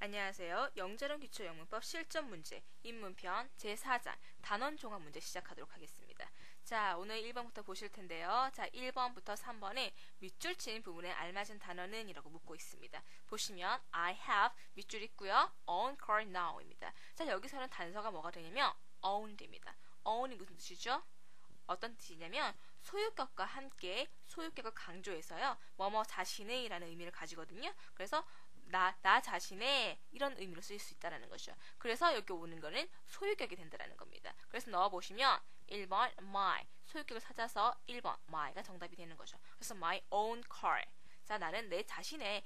안녕하세요. 영재론 기초영문법 실전 문제 입문편 제4장 단원 종합 문제 시작하도록 하겠습니다. 자, 오늘 1번부터 보실 텐데요. 자, 1번부터 3번에 밑줄 친 부분에 알맞은 단어는 이라고 묻고 있습니다. 보시면 I have 밑줄 있고요. own car now 입니다. 자, 여기서는 단서가 뭐가 되냐면 own입니다. own이 무슨 뜻이죠? 어떤 뜻이냐면 소유격과 함께 소유격을 강조해서요. 뭐뭐 자신의 라는 의미를 가지거든요. 그래서 나 자신의 이런 의미로 쓰일 수 있다는 거죠. 그래서 여기 오는 거는 소유격이 된다는 겁니다. 그래서 넣어보시면 1번 my 소유격을 찾아서 1번 my가 정답이 되는 거죠. 그래서 my own car. 자, 나는 내 자신의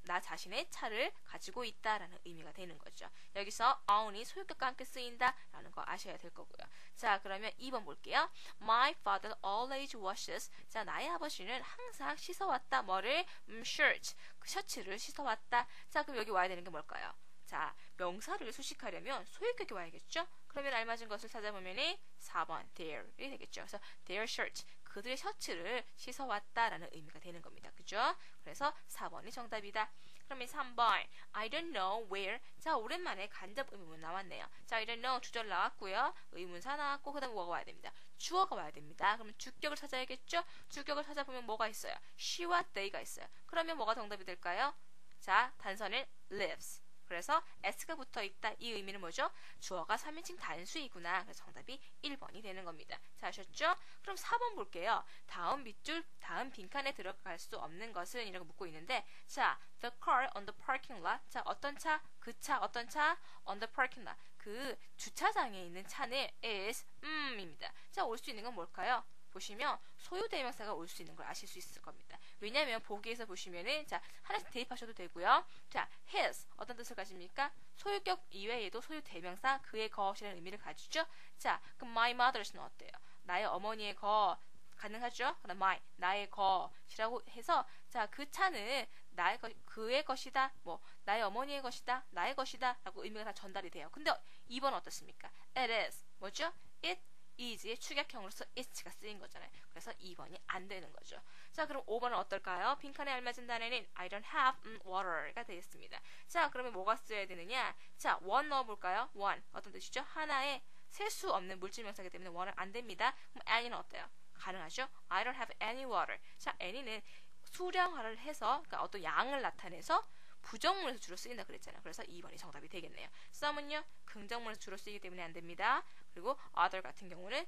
나 자신의 차를 가지고 있다라는 의미가 되는 거죠. 여기서 own이 소유격과 함께 쓰인다라는 거 아셔야 될 거고요. 자, 그러면 2번 볼게요. My father always washes. 자, 나의 아버지는 항상 씻어왔다. 뭐를? shirt. 그 셔츠를 씻어왔다. 자, 그럼 여기 와야 되는 게 뭘까요? 자, 명사를 수식하려면 소유격이 와야겠죠? 그러면 알맞은 것을 찾아보면 4번 their이 되겠죠. 그래서 their shirt, 그들의 셔츠를 씻어왔다라는 의미가 되는 겁니다. 그죠? 그래서 4번이 정답이다. 그러면 3번 I don't know where. 자, 오랜만에 간접 의문문 나왔네요. 자, I don't know 주절 나왔고요. 의문사 나왔고 그 다음 뭐가 와야 됩니다. 주어가 와야 됩니다. 그러면 주격을 찾아야겠죠? 주격을 찾아보면 뭐가 있어요? she와 they가 있어요. 그러면 뭐가 정답이 될까요? 자, 단서는 lives. 그래서 s가 붙어있다. 이 의미는 뭐죠? 주어가 3인칭 단수이구나. 그래서 정답이 1번이 되는 겁니다. 자, 아셨죠? 그럼 4번 볼게요. 다음 밑줄, 다음 빈칸에 들어갈 수 없는 것은 이라고 묻고 있는데, 자, the car on the parking lot. 자, 어떤 차? 그 차, 어떤 차? on the parking lot. 그 주차장에 있는 차는 is, 입니다. 자, 올 수 있는 건 뭘까요? 보시면 소유 대명사가 올 수 있는 걸 아실 수 있을 겁니다. 왜냐하면 보기에서 보시면은 자, 하나씩 대입하셔도 되고요. 자, his 어떤 뜻을 가집니까? 소유격 이외에도 소유 대명사 그의 것이라는 의미를 가지죠. 자, 그럼 my mother's 어때요? 나의 어머니의 것 가능하죠? 그럼 my 나의 것이라고 해서 자, 그 차는 나의 것 그의 것이다. 뭐 나의 어머니의 것이다. 나의 것이다라고 의미가 다 전달이 돼요. 근데 2번 어떻습니까? It is 뭐죠? It is의 축약형으로서 is가 쓰인 거잖아요. 그래서 2번이 안 되는 거죠. 자, 그럼 5번은 어떨까요? 빈칸에 알맞은 단어는 I don't have water가 되겠습니다. 자, 그러면 뭐가 써야 되느냐? 자, one 넣어볼까요? one 어떤 뜻이죠? 하나에 셀 수 없는 물질명사이기 때문에 one은 안 됩니다. 그럼 any는 어때요? 가능하죠? I don't have any water. 자, any는 수량화를 해서 그러니까 어떤 양을 나타내서 부정문에서 주로 쓰인다 그랬잖아요. 그래서 2번이 정답이 되겠네요. some은요 긍정문에서 주로 쓰이기 때문에 안 됩니다. 그리고 other 같은 경우는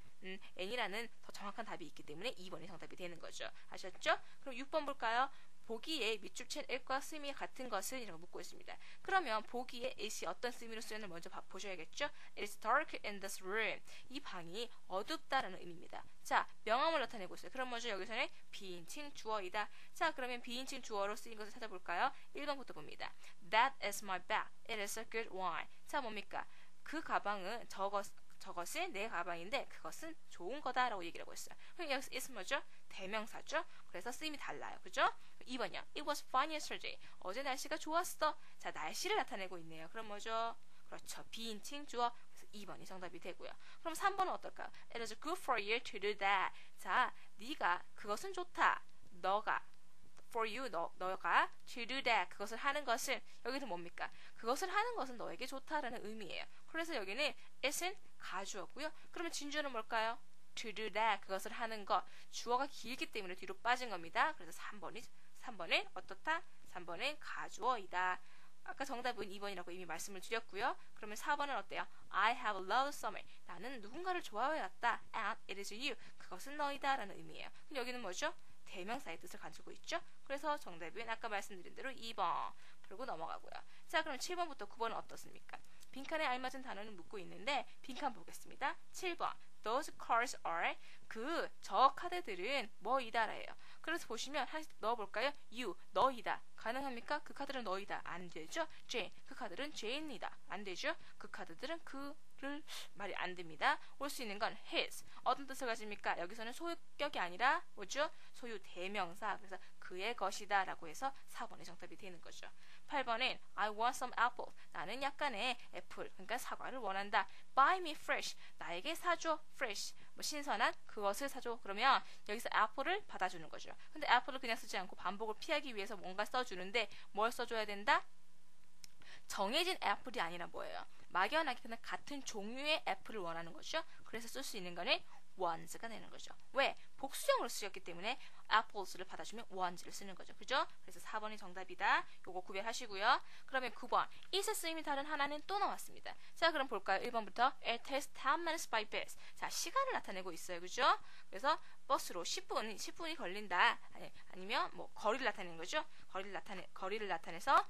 any라는 더 정확한 답이 있기 때문에 2번이 정답이 되는 거죠. 아셨죠? 그럼 6번 볼까요? 보기에 밑줄 친 it과 쓰임이 같은 것은 이라고 묻고 있습니다. 그러면 보기에 it이 어떤 쓰임으로 쓰였는지 먼저 보셔야겠죠? It is dark in this room. 이 방이 어둡다라는 의미입니다. 자, 명암을 나타내고 있어요. 그럼 먼저 여기서는 비인칭 주어이다. 자, 그러면 비인칭 주어로 쓰인 것을 찾아볼까요? 1번부터 봅니다. That is my bag. It is a good one. 자, 뭡니까? 그 가방은 저것은 내 가방인데 그것은 좋은 거다라고 얘기를 하고 있어요. 그럼 여기서 is 뭐죠? 대명사죠? 그래서 쓰임이 달라요. 그죠? 2번이요. It was fine yesterday. 어제 날씨가 좋았어. 자, 날씨를 나타내고 있네요. 그럼 뭐죠? 그렇죠. 비인칭 주어. 그래서 2번이 정답이 되고요. 그럼 3번은 어떨까요? It is good for you to do that. 자, 네가 그것은 좋다. 너가 for you 너가 to do that 그것을 하는 것은 여기는 뭡니까? 그것을 하는 것은 너에게 좋다라는 의미예요. 그래서 여기는 it은 가주어고요. 그러면 진주는 뭘까요? to do that 그것을 하는 것 주어가 길기 때문에 뒤로 빠진 겁니다. 그래서 3번은 어떻다? 3번은 가주어이다. 아까 정답은 2번이라고 이미 말씀을 드렸고요. 그러면 4번은 어때요? I have loved summer. 나는 누군가를 좋아해왔다. And it is you. 그것은 너이다 라는 의미예요. 근데 여기는 뭐죠? 대명사의 뜻을 가지고 있죠. 그래서 정답은 아까 말씀드린 대로 2번. 그리고 넘어가고요. 자, 그럼 7번부터 9번은 어떻습니까? 빈칸에 알맞은 단어는 묻고 있는데 빈칸 보겠습니다. 7번. Those cards are 저 카드들은 뭐이다라예요. 그래서 보시면 하나씩 넣어볼까요? you 너이다. 가능합니까? 그 카드는 너이다. 안 되죠? Jane 그 카드는 Jane이다. 안 되죠? 그 카드들은 그를 말이 안 됩니다. 올 수 있는 건 his 어떤 뜻을 가집니까? 여기서는 소유격이 아니라 뭐죠? 소유 대명사. 그래서 그의 것이다 라고 해서 4번의 정답이 되는 거죠. 8번은 I want some apple. 나는 약간의 애플 그러니까 사과를 원한다. Buy me fresh. 나에게 사줘. fresh 뭐 신선한 그것을 사줘. 그러면 여기서 apple을 받아주는 거죠. 근데 apple을 그냥 쓰지 않고 반복을 피하기 위해서 뭔가 써주는데 뭘 써줘야 된다? 정해진 애플이 아니라 뭐예요? 막연하게 그냥 같은 종류의 애플을 원하는 거죠. 그래서 쓸 수 있는 거는 ones가 되는 거죠. 왜? 복수형으로 쓰였기 때문에 apples를 받아주면 ones를 쓰는 거죠. 그죠? 그래서 4번이 정답이다. 요거 구별하시고요. 그러면 9번. it의 쓰임이 다른 하나는 또 나왔습니다. 자, 그럼 볼까요? 1번부터 It takes 10 minutes by bus. 자, 시간을 나타내고 있어요. 그죠? 그래서 버스로 10분이 걸린다. 아니면 뭐 거리를 나타내는 거죠. 거리를 나타내서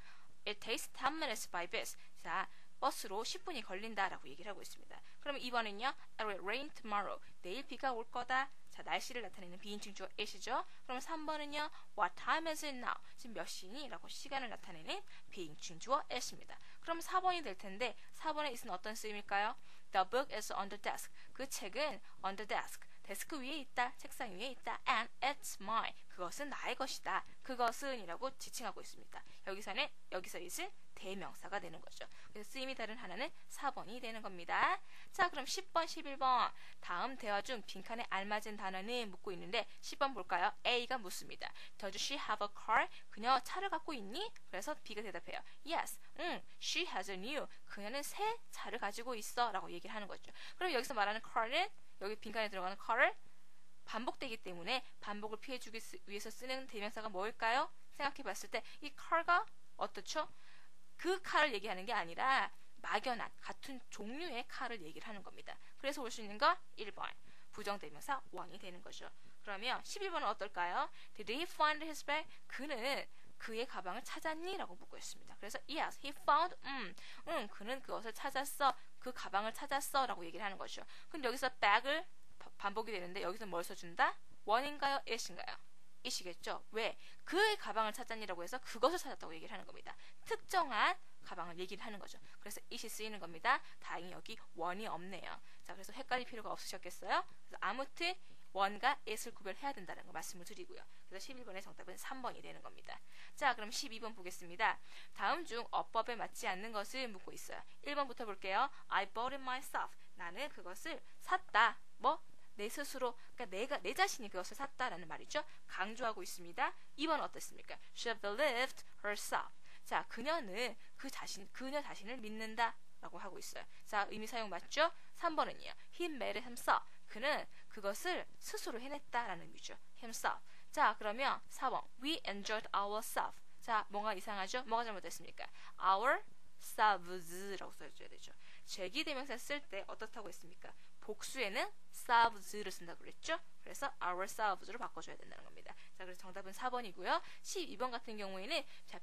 It takes 10 minutes by bus. 자, 버스로 10분이 걸린다라고 얘기를 하고 있습니다. 그러면 2번은요. It will rain tomorrow. 내일 비가 올 거다. 자, 날씨를 나타내는 비인칭 주어 it이죠. 그러면 3번은요. What time is it now? 지금 몇 시니? 라고 시간을 나타내는 비인칭 주어 it입니다. 그럼 4번이 될 텐데 4번의 it은 어떤 쓰임일까요? The book is on the desk. 그 책은 on the desk. 데스크 위에 있다. 책상 위에 있다. And it's mine. 그것은 나의 것이다. 그것은 이라고 지칭하고 있습니다. 여기서 it은 대명사가 되는 거죠. 그래서 쓰임이 다른 하나는 4번이 되는 겁니다. 자, 그럼 10번, 11번. 다음 대화 중 빈칸에 알맞은 단어는 묻고 있는데 10번 볼까요? A가 묻습니다. Does she have a car? 그녀 차를 갖고 있니? 그래서 B가 대답해요. Yes. She has a new. 그녀는 새 차를 가지고 있어. 라고 얘기를 하는 거죠. 그럼 여기서 말하는 car는 여기 빈칸에 들어가는 car을 반복되기 때문에 반복을 피해주기 위해서 쓰는 대명사가 뭘까요? 생각해 봤을 때 이 car가 어떻죠? 그 칼을 얘기하는 게 아니라 막연한 같은 종류의 칼을 얘기를 하는 겁니다. 그래서 올 수 있는 거 1번 부정대명사 one이 되는 거죠. 그러면 11번은 어떨까요? Did he find his bag? 그는 그의 가방을 찾았니? 라고 묻고 있습니다. 그래서 yes, he found 그는 그것을 찾았어. 그 가방을 찾았어. 라고 얘기를 하는 거죠. 근데 여기서 bag을 반복이 되는데 여기서 뭘 써준다? one인가요? it인가요? 이시겠죠? 왜? 그의 가방을 찾았니라고 해서 그것을 찾았다고 얘기를 하는 겁니다. 특정한 가방을 얘기를 하는 거죠. 그래서 it이 쓰이는 겁니다. 다행히 여기 one이 없네요. 자, 그래서 헷갈릴 필요가 없으셨겠어요? 그래서 아무튼 one과 it을 구별해야 된다는 거 말씀을 드리고요. 그래서 11번의 정답은 3번이 되는 겁니다. 자, 그럼 12번 보겠습니다. 다음 중 어법에 맞지 않는 것을 묻고 있어요. 1번부터 볼게요. I bought it myself. 나는 그것을 샀다. 내 스스로, 그러니까 내 자신이 그것을 샀다라는 말이죠. 강조하고 있습니다. 2번 어떻습니까? She believed herself. 자, 그녀는 그녀 자신을 믿는다 라고 하고 있어요. 자, 의미 사용 맞죠? 3번은요. He made it himself. 그는 그것을 스스로 해냈다라는 의미죠. himself. 자, 그러면 4번. We enjoyed ourselves. 자, 뭔가 이상하죠? 뭐가 잘못됐습니까? ourselves라고 써줘야 되죠. 제기대명사 쓸 때 어떻다고 했습니까? 복수에는 selves를 쓴다고 그랬죠? 그래서 ourselves로 바꿔줘야 된다는 겁니다. 자, 그래서 정답은 4번이고요. 12번 같은 경우에는 자,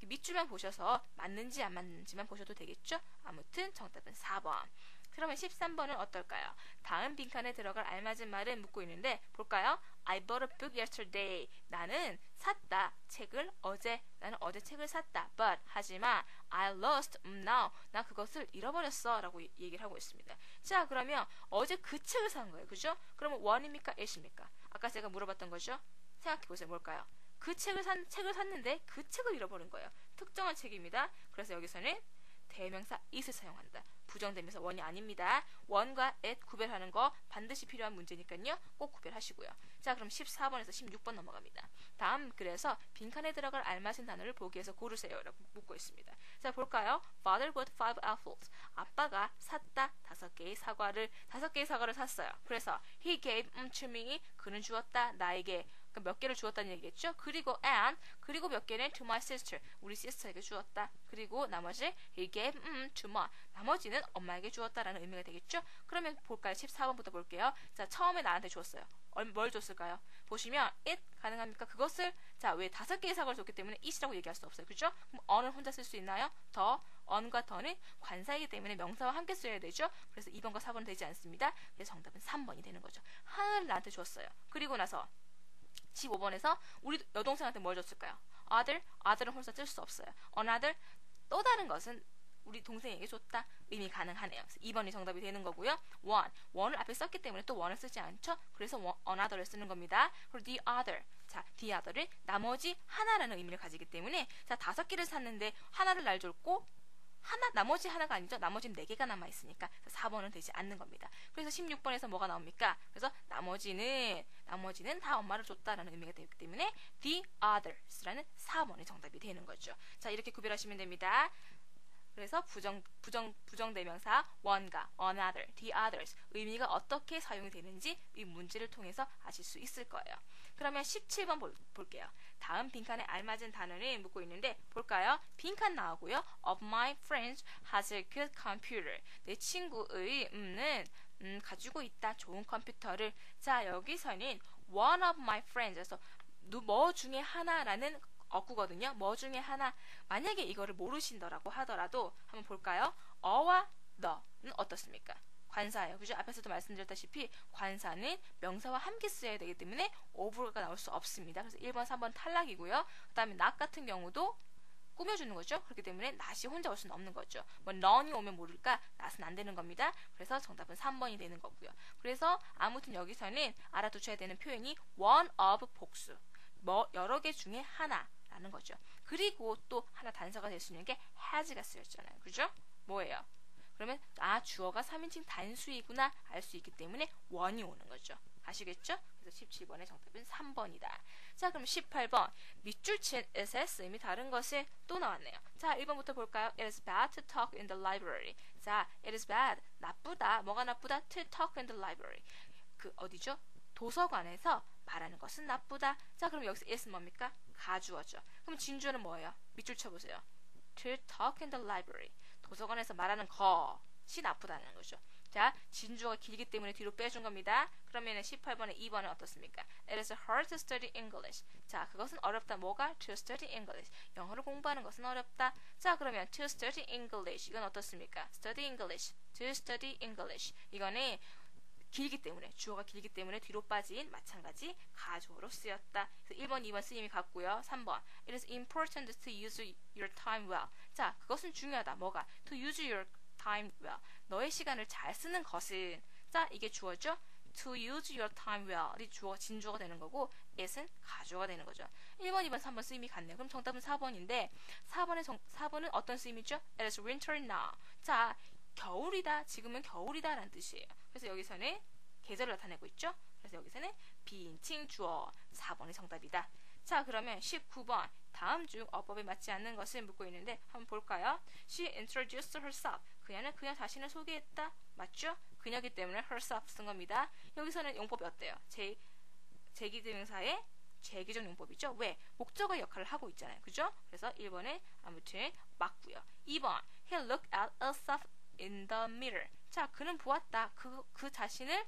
밑줄만 보셔서 맞는지 안 맞는지만 보셔도 되겠죠? 아무튼 정답은 4번. 그러면 13번은 어떨까요? 다음 빈칸에 들어갈 알맞은 말을 묻고 있는데 볼까요? I bought a book yesterday. 나는 샀다. 책을 어제. 나는 어제 책을 샀다. But 하지만 I lost now. 나 그것을 잃어버렸어. 라고 얘기를 하고 있습니다. 자, 그러면 어제 그 책을 산 거예요. 그죠? 그러면 one입니까? it입니까? 아까 제가 물어봤던 거죠? 생각해보세요. 뭘까요? 그 책을 샀는데 그 책을 잃어버린 거예요. 특정한 책입니다. 그래서 여기서는 대명사 it을 사용한다. 부정대명사 one이 아닙니다. one과 it 구별하는 거 반드시 필요한 문제니까요. 꼭 구별하시고요. 자, 그럼 14번에서 16번 넘어갑니다. 다음 그래서 빈칸에 들어갈 알맞은 단어를 보기에서 고르세요. 라고 묻고 있습니다. 자, 볼까요? Father bought 5 apples. 아빠가 샀다. 5개의 사과를 샀어요. 그래서 he gave to me. 그는 주었다. 나에게. 몇 개를 주었다는 얘기겠죠? 그리고 몇 개는 to my sister. 우리 시스터에게 주었다. 그리고 나머지 he gave to me. 나머지는 엄마에게 주었다라는 의미가 되겠죠? 그러면 볼까요? 14번부터 볼게요. 자, 처음에 나한테 줬어요. 뭘 줬을까요? 보시면 it 가능합니까? 그것을 자, 왜 5개의 사과를 줬기 때문에 it이라고 얘기할 수 없어요. 그죠? 그럼 on을 혼자 쓸 수 있나요? 더, on과 더는 관사이기 때문에 명사와 함께 써야 되죠? 그래서 2번과 4번은 되지 않습니다. 그래서 정답은 3번이 되는 거죠. 하나를 나한테 줬어요. 그리고 나서 15번에서 우리 여동생한테 뭘 줬을까요? other은 혼자 쓸 수 없어요. another, 또 다른 것은 우리 동생에게 줬다. 의미 가능하네요. 그래서 2번이 정답이 되는 거고요. one을 앞에 썼기 때문에 또 one을 쓰지 않죠? 그래서 another를 쓰는 겁니다. 그리고 the other. 자, the other를 나머지 하나라는 의미를 가지기 때문에 자, 5개를 샀는데 하나를 날 줬고 나머지 하나가 아니죠. 나머지는 4개가 남아있으니까 4번은 되지 않는 겁니다. 그래서 16번에서 뭐가 나옵니까? 그래서 나머지는 다 엄마를 줬다라는 의미가 되기 때문에 the others라는 4번이 정답이 되는 거죠. 자, 이렇게 구별하시면 됩니다. 그래서 부정대명사 one가 another, the others 의미가 어떻게 사용이 되는지 이 문제를 통해서 아실 수 있을 거예요. 그러면 17번 볼게요. 다음 빈칸에 알맞은 단어를 묻고 있는데 볼까요? 빈칸 나오고요. Of my friends has a good computer. 내 친구의 가지고 있다 좋은 컴퓨터를. 자, 여기서는 one of my friends에서 뭐 중에 하나라는 어구거든요. 뭐 중에 하나. 만약에 이거를 모르신다라고 하더라도 한번 볼까요? 어와 the는 어떻습니까? 관사예요. 그죠? 앞에서도 말씀드렸다시피 관사는 명사와 함께 쓰여야 되기 때문에 of가 나올 수 없습니다. 그래서 1번, 3번 탈락이고요. 그 다음에 not 같은 경우도 꾸며주는 거죠. 그렇기 때문에 not이 혼자 올 수는 없는 거죠. 뭐 none이 오면 모를까? not은 안 되는 겁니다. 그래서 정답은 3번이 되는 거고요. 그래서 아무튼 여기서는 알아두셔야 되는 표현이 one of 복수. 뭐 여러 개 중에 하나라는 거죠. 그리고 또 하나 단서가 될 수 있는 게 has가 쓰였잖아요. 그죠? 뭐예요? 그러면 주어가 3인칭 단수이구나 알 수 있기 때문에 one이 오는 거죠. 아시겠죠? 그래서 17번의 정답은 3번이다. 자, 그럼 18번 밑줄 친 is 의미 다른 것을 또 나왔네요. 자, 1번부터 볼까요? It is bad to talk in the library. 자, it is bad. 나쁘다. 뭐가 나쁘다? To talk in the library. 그 어디죠? 도서관에서 말하는 것은 나쁘다. 자, 그럼 여기서 is 뭡니까? 가주어죠. 그럼 진주어는 뭐예요? 밑줄 쳐보세요. To talk in the library. 도서관에서 말하는 것이 나쁘다는 거죠. 자, 진주어가 길기 때문에 뒤로 빼준 겁니다. 그러면 18번에 2번은 어떻습니까? It is hard to study English. 자, 그것은 어렵다. 뭐가? To study English. 영어를 공부하는 것은 어렵다. 자, 그러면 to study English. 이건 어떻습니까? Study English. To study English. 이거는 길기 때문에, 주어가 길기 때문에 뒤로 빠진 마찬가지 가주어로 쓰였다. 그래서 1번, 2번 쓰임이 같고요. 3번 It is important to use your time well. 자, 그것은 중요하다. 뭐가? To use your time well. 너의 시간을 잘 쓰는 것은. 자, 이게 주어죠. To use your time well. 이 주어가 진주어가 되는 거고 it은 가주어가 되는 거죠. 1번, 2번, 3번 쓰임이 같네요. 그럼 정답은 4번인데 4번은 어떤 쓰임이죠? It is winter now. 자, 겨울이다. 지금은 겨울이다 라는 뜻이에요. 그래서 여기서는 계절을 나타내고 있죠. 그래서 여기서는 비인칭 주어 4번이 정답이다. 자, 그러면 19번 다음 중 어법에 맞지 않는 것을 묻고 있는데 한번 볼까요? She introduced herself. 그녀는 그녀 자신을 소개했다. 맞죠? 그녀기 때문에 herself 쓴 겁니다. 여기서는 용법이 어때요? 제기대명사의 제기적 용법이죠. 왜? 목적어 역할을 하고 있잖아요. 그죠? 그래서 1번은 아무튼 맞고요. 2번 He looked at herself in the mirror. 자, 그는 보았다. 그 자신을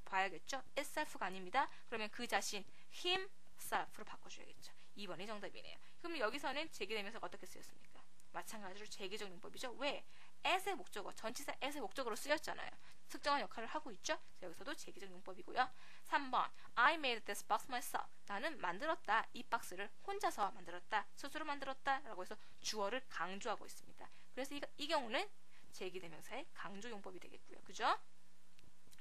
봐야겠죠. itself가 아닙니다. 그러면 그 자신 himself로 바꿔줘야겠죠. 2번이 정답이네요. 그럼 여기서는 제기대명사가 어떻게 쓰였습니까? 마찬가지로 제기적 용법이죠. 왜? as의 목적어, 전치사 as의 목적어로 쓰였잖아요. 특정한 역할을 하고 있죠. 여기서도 제기적 용법이고요. 3번 I made this box myself. 나는 만들었다. 이 박스를 혼자서 만들었다. 스스로 만들었다. 라고 해서 주어를 강조하고 있습니다. 그래서 이 경우는 제기대명사의 강조 용법이 되겠고요. 그죠?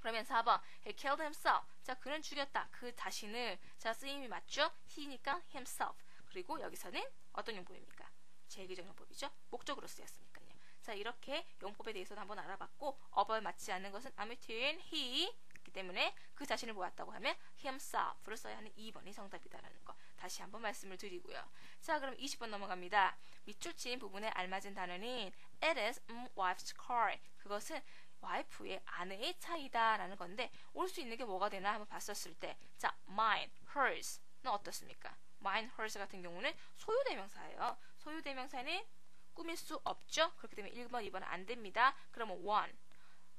그러면 4번 He killed himself. 자, 그는 죽였다. 그 자신을. 자, 쓰임이 맞죠? he니까 himself. 그리고 여기서는 어떤 용법입니까? 제기적 용법이죠. 목적으로 쓰였으니까요. 자, 이렇게 용법에 대해서도 한번 알아봤고 어법에 맞지 않는 것은 아무튼 he 기 때문에 그 자신을 보았다고 하면 himself를 써야 하는 2번이 정답이다라는 거 다시 한번 말씀을 드리고요. 자, 그럼 20번 넘어갑니다. 밑줄 친 부분에 알맞은 단어는 It is wife's car. 그것은 와이프의 아내의 차이다 라는 건데 올 수 있는 게 뭐가 되나 한번 봤었을 때 자, mine, hers는 어떻습니까? mine, hers 같은 경우는 소유대명사예요. 소유대명사는 꾸밀 수 없죠. 그렇기 때문에 1번, 2번은 안 됩니다. 그러면 one,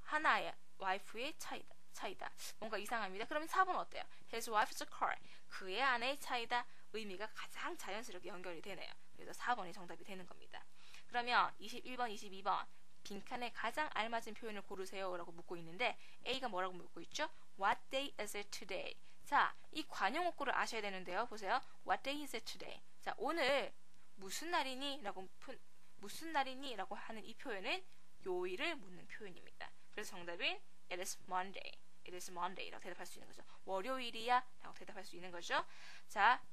하나의 와이프의 차이다. 뭔가 이상합니다. 그러면 4번 어때요? His wife's car. 그의 아내의 차이다. 의미가 가장 자연스럽게 연결이 되네요. 그래서 4번이 정답이 되는 겁니다. 그러면 21번, 22번 빈칸에 가장 알맞은 표현을 고르세요 라고 묻고 있는데 A가 뭐라고 묻고 있죠? What day is it today? 자, 이 관용어구를 아셔야 되는데요. 보세요. What day is it today? 자, 오늘 무슨 날이니? 라고 하는 이 표현은 요일을 묻는 표현입니다. 그래서 정답은 It is Monday. It is Monday 라고 대답할 수 있는 거죠. 월요일이야 라고 대답할 수 있는 거죠. 자,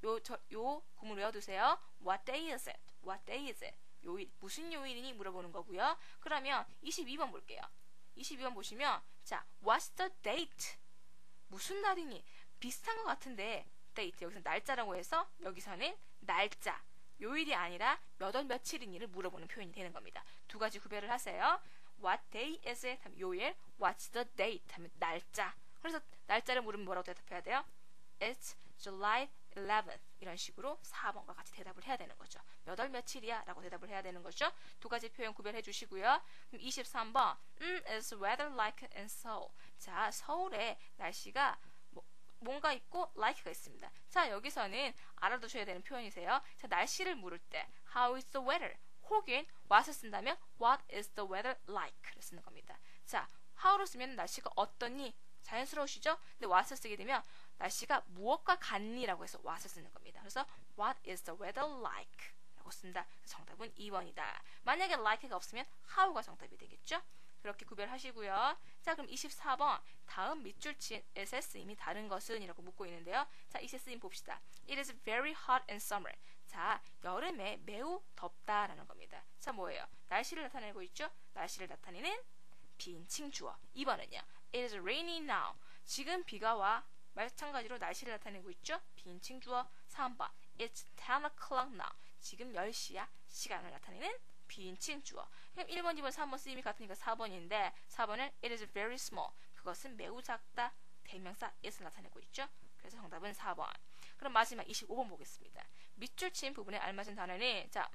요 구문 외워두세요. What day is it? What day is it? 요일, 무슨 요일이니? 물어보는 거고요. 그러면 22번 볼게요. 22번 보시면 자, what's the date? 무슨 날이니? 비슷한 것 같은데 date, 여기서 날짜라고 해서 여기서는 날짜, 요일이 아니라 몇 월 며칠이니를 물어보는 표현이 되는 겁니다. 두 가지 구별을 하세요. What day is it? 하면 요일, What's the date? 하면 날짜. 그래서 날짜를 물으면 뭐라고 대답해야 돼요? It's July 11th. 이런 식으로 4번과 같이 대답을 해야 되는 거죠. 몇 월 며칠이야? 라고 대답을 해야 되는 거죠. 두 가지 표현 구별해 주시고요. 그럼 23번 is weather like in Seoul. 자, 서울의 날씨가 뭔가 있고 like가 있습니다. 자, 여기서는 알아두셔야 되는 표현이세요. 자, 날씨를 물을 때 how is the weather? 혹은 what을 쓴다면 what is the weather like를 쓰는 겁니다. 자, how로 쓰면 날씨가 어떠니? 자연스러우시죠? 근데 what을 쓰게 되면 날씨가 무엇과 같니? 라고 해서 what을 쓰는 겁니다. 그래서 what is the weather like? 라고 쓴다. 정답은 2번이다. 만약에 like가 없으면 how가 정답이 되겠죠? 그렇게 구별하시고요. 자, 그럼 24번 다음 밑줄치인 is의 쓰임이 다른 것은? 이라고 묻고 있는데요. 자, is의 쓰임 봅시다. It is very hot in summer. 자, 여름에 매우 덥다라는 겁니다. 자, 뭐예요? 날씨를 나타내고 있죠? 날씨를 나타내는 비인칭 주어. 2번은요. It is raining now. 지금 비가 와. 마찬가지로 날씨를 나타내고 있죠? 비인칭 주어. 3번 It's 10 o'clock now. 지금 10시야. 시간을 나타내는 비인칭 주어. 그럼 1번, 2번, 3번 쓰임이 같으니까 4번인데 4번은 It is very small. 그것은 매우 작다. 대명사 it을 나타내고 있죠? 그래서 정답은 4번. 그럼 마지막 25번 보겠습니다. 밑줄 친 부분에 알맞은 단어는 자,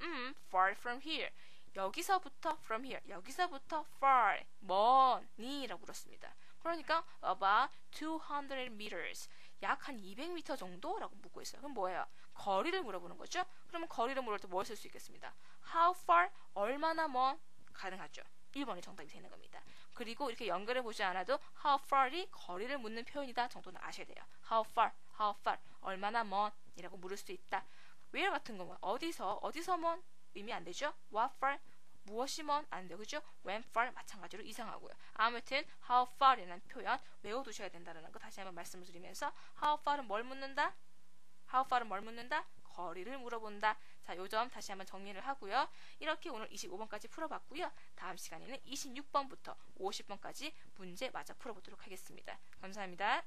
far from here. 여기서부터 from here. 여기서부터 far. 먼니 라고 물었습니다. 그러니까 about 200 meters. 약 한 200m 정도라고 묻고 있어요. 그럼 뭐예요? 거리를 물어보는 거죠? 그러면 거리를 물을 때 뭘 쓸 수 있겠습니다? How far? 얼마나 먼? 가능하죠. 1번이 정답이 되는 겁니다. 그리고 이렇게 연결해 보지 않아도 how far이 거리를 묻는 표현이다 정도는 아셔야 돼요. How far, 얼마나 먼? 이라고 물을 수 있다. where 같은 거 어디서 먼? 의미 안 되죠? What far? 무엇이 먼? 안 돼요. 그죠? When far? 마찬가지로 이상하고요. 아무튼 how far이라는 표현 외워두셔야 된다는 거 다시 한번 말씀을 드리면서 how far은 뭘 묻는다? How far은 뭘 묻는다? 거리를 물어본다. 자, 요 점 다시 한번 정리를 하고요. 이렇게 오늘 25번까지 풀어봤고요. 다음 시간에는 26번부터 50번까지 문제 마저 풀어보도록 하겠습니다. 감사합니다.